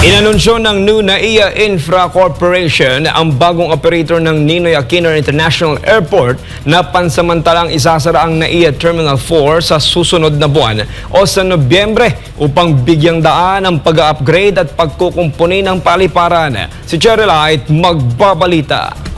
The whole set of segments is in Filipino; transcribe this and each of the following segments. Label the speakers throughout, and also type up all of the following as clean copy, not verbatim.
Speaker 1: Inanunsyo ng New NAIA Infra Corporation ang bagong operator ng Ninoy Aquino International Airport na pansamantalang isasara ang NAIA Terminal 4 sa susunod na buwan o sa Nobyembre upang bigyang daan ang pag-upgrade at pagkukumpuni ng paliparan. Si Cherry Light magbabalita.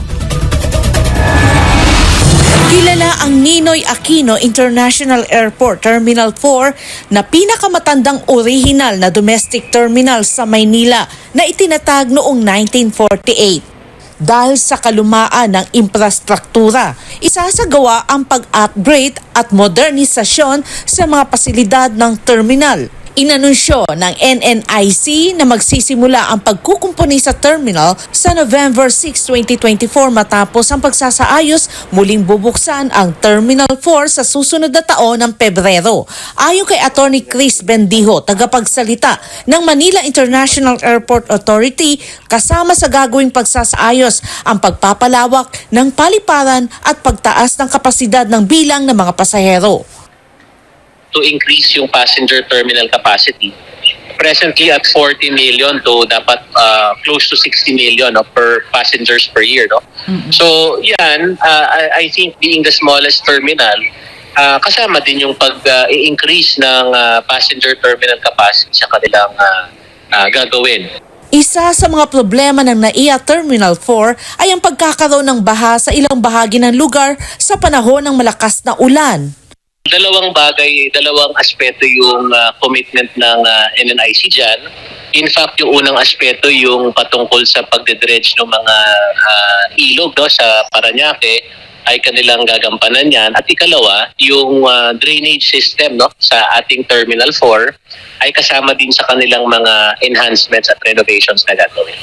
Speaker 2: Kilala ang Ninoy Aquino International Airport Terminal 4 na pinakamatandang orihinal na domestic terminal sa Maynila na itinatag noong 1948. Dahil sa kalumaan ng infrastruktura, isasagawa ang pag-upgrade at modernisasyon sa mga pasilidad ng terminal. Inanunsyo ng NNIC na magsisimula ang pagkukumpuni sa terminal sa November 6, 2024 matapos ang pagsasaayos, muling bubuksan ang Terminal 4 sa susunod na taon ng Pebrero. Ayon kay Attorney Chris Bendijo, tagapagsalita ng Manila International Airport Authority, kasama sa gagawing pagsasaayos ang pagpapalawak ng paliparan at pagtaas ng kapasidad ng bilang ng mga pasahero.
Speaker 3: To increase yung passenger terminal capacity. Presently at 40 million to dapat close to 60 million per passengers per year. No? So yan, I think being the smallest terminal, kasama din yung pag-increase ng passenger terminal capacity sa kanilang gagawin.
Speaker 2: Isa sa mga problema ng NAIA Terminal 4 ay ang pagkakaroon ng baha sa ilang bahagi ng lugar sa panahon ng malakas na ulan.
Speaker 3: Dalawang aspeto yung commitment ng NNIC dyan. In fact, yung unang aspeto yung patungkol sa pagdedredge ng mga ilog sa Parañaque ay kanilang gagampanan yan. At ikalawa, yung drainage system sa ating Terminal 4 ay kasama din sa kanilang mga enhancements at renovations na gagawin.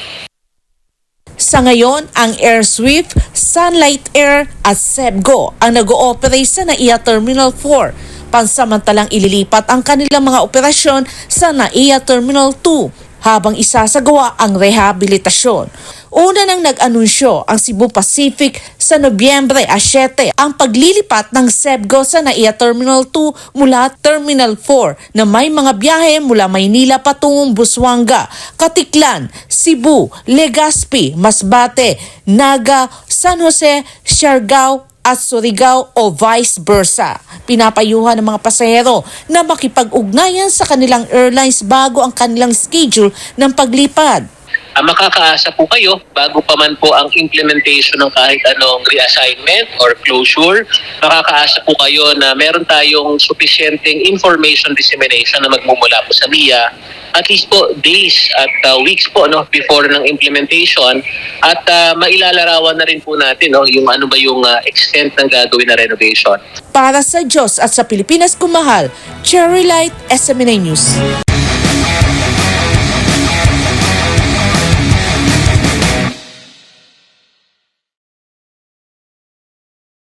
Speaker 2: Sa ngayon, ang Air Swift, Sunlight Air at Sebgo ang nag-ooperate sa NAIA Terminal 4. Pansamantalang ililipat ang kanilang mga operasyon sa NAIA Terminal 2 habang isasagawa ang rehabilitasyon. Una nang nag-anunsyo ang Cebu Pacific sa Nobyembre 7 ang paglilipat ng Sebgo sa NAIA Terminal 2 mula Terminal 4 na may mga biyahe mula Maynila patungong Busuanga, Katiklan, Cebu, Legazpi, Masbate, Naga, San Jose, Siargao at Surigao o vice versa. Pinapayuhan ng mga pasahero na makipag-ugnayan sa kanilang airlines bago ang kanilang schedule ng paglipad.
Speaker 3: Makakaasa po kayo bago pa man po ang implementation ng kahit anong reassignment or closure. Makakaasa po kayo na meron tayong sufficienteng information dissemination na magmumula po sa NIA at least po days at weeks po before ng implementation at mailalarawan na rin po natin yung ano ba yung extent ng gagawin na renovation.
Speaker 2: Para sa Diyos at sa Pilipinas kumahal, Cherry Light, SMNA News.